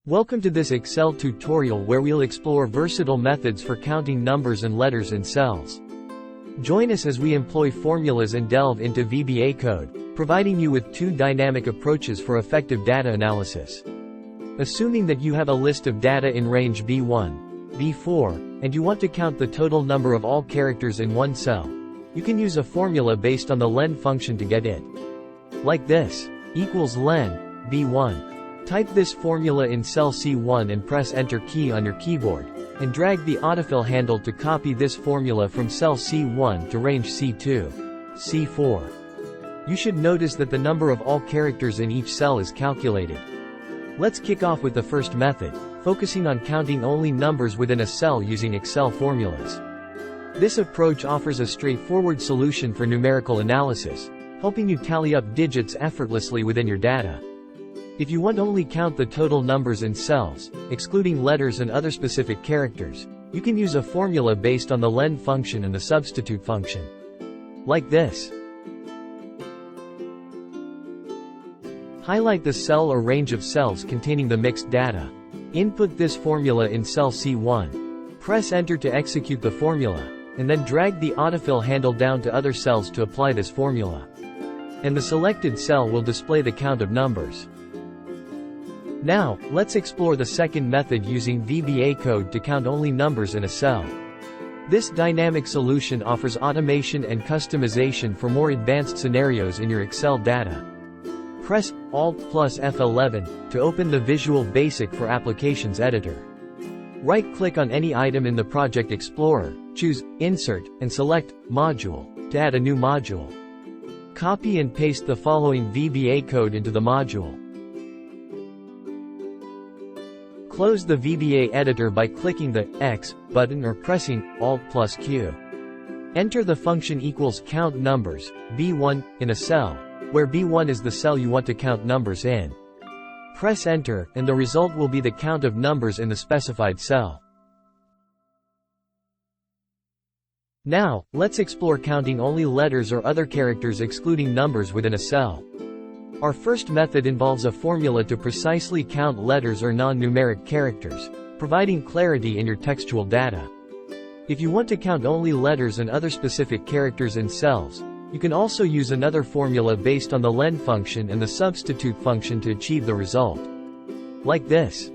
Welcome to this Excel tutorial where we'll explore versatile methods for counting numbers and letters in cells. Join us as we employ formulas and delve into VBA code, providing you with two dynamic approaches for effective data analysis. Assuming that you have a list of data in range B1, B4, and you want to count the total number of all characters in one cell, you can use a formula based on the len function to get it. Like this, equals len, B1. Type this formula in cell C1 and press Enter key on your keyboard, and drag the autofill handle to copy this formula from cell C1 to range C2, C4. You should notice that the number of all characters in each cell is calculated. Let's kick off with the first method, focusing on counting only numbers within a cell using Excel formulas. This approach offers a straightforward solution for numerical analysis, helping you tally up digits effortlessly within your data. If you want to only count the total numbers in cells, excluding letters and other specific characters, you can use a formula based on the len function and the substitute function. Like this. Highlight the cell or range of cells containing the mixed data. Input this formula in cell C1. Press Enter to execute the formula, and then drag the autofill handle down to other cells to apply this formula. And the selected cell will display the count of numbers. Now, let's explore the second method using VBA code to count only numbers in a cell. This dynamic solution offers automation and customization for more advanced scenarios in your Excel data. Press Alt plus F11 to open the Visual Basic for Applications editor. Right-click on any item in the Project Explorer, choose Insert, and select Module to add a new module. Copy and paste the following VBA code into the module. Close the VBA editor by clicking the X button or pressing Alt plus Q. Enter the function equals count numbers, B1, in a cell, where B1 is the cell you want to count numbers in. Press Enter, and the result will be the count of numbers in the specified cell. Now, let's explore counting only letters or other characters excluding numbers within a cell. Our first method involves a formula to precisely count letters or non-numeric characters, providing clarity in your textual data. If you want to count only letters and other specific characters in cells, you can also use another formula based on the len function and the substitute function to achieve the result. Like this.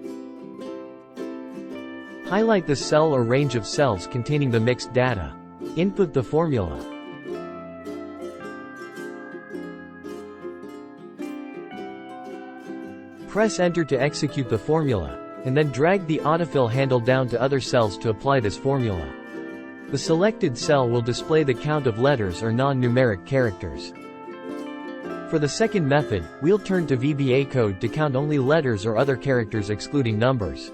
Highlight the cell or range of cells containing the mixed data. Input the formula. Press Enter to execute the formula, and then drag the autofill handle down to other cells to apply this formula. The selected cell will display the count of letters or non-numeric characters. For the second method, we'll turn to VBA code to count only letters or other characters excluding numbers.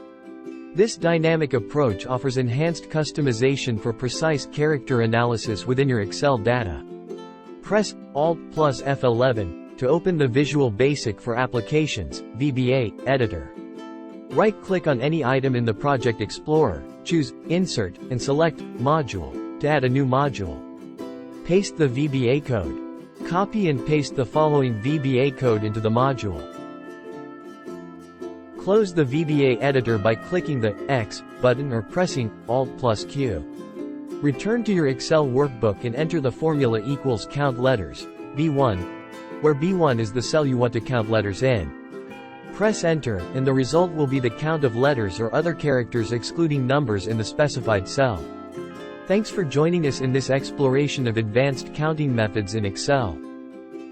This dynamic approach offers enhanced customization for precise character analysis within your Excel data. Press Alt plus F11 to open the Visual Basic for Applications, VBA, editor. Right-click on any item in the Project Explorer, choose Insert, and select Module to add a new module. Paste the VBA code. Copy and paste the following VBA code into the module. Close the VBA editor by clicking the X button or pressing Alt plus Q. Return to your Excel workbook and enter the formula equals count letters, B1, where B1 is the cell you want to count letters in. Press Enter, and the result will be the count of letters or other characters excluding numbers in the specified cell. Thanks for joining us in this exploration of advanced counting methods in Excel.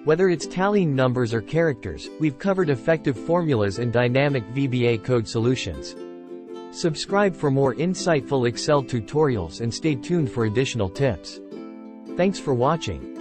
Whether it's tallying numbers or characters, we've covered effective formulas and dynamic VBA code solutions. Subscribe for more insightful Excel tutorials and stay tuned for additional tips. Thanks for watching.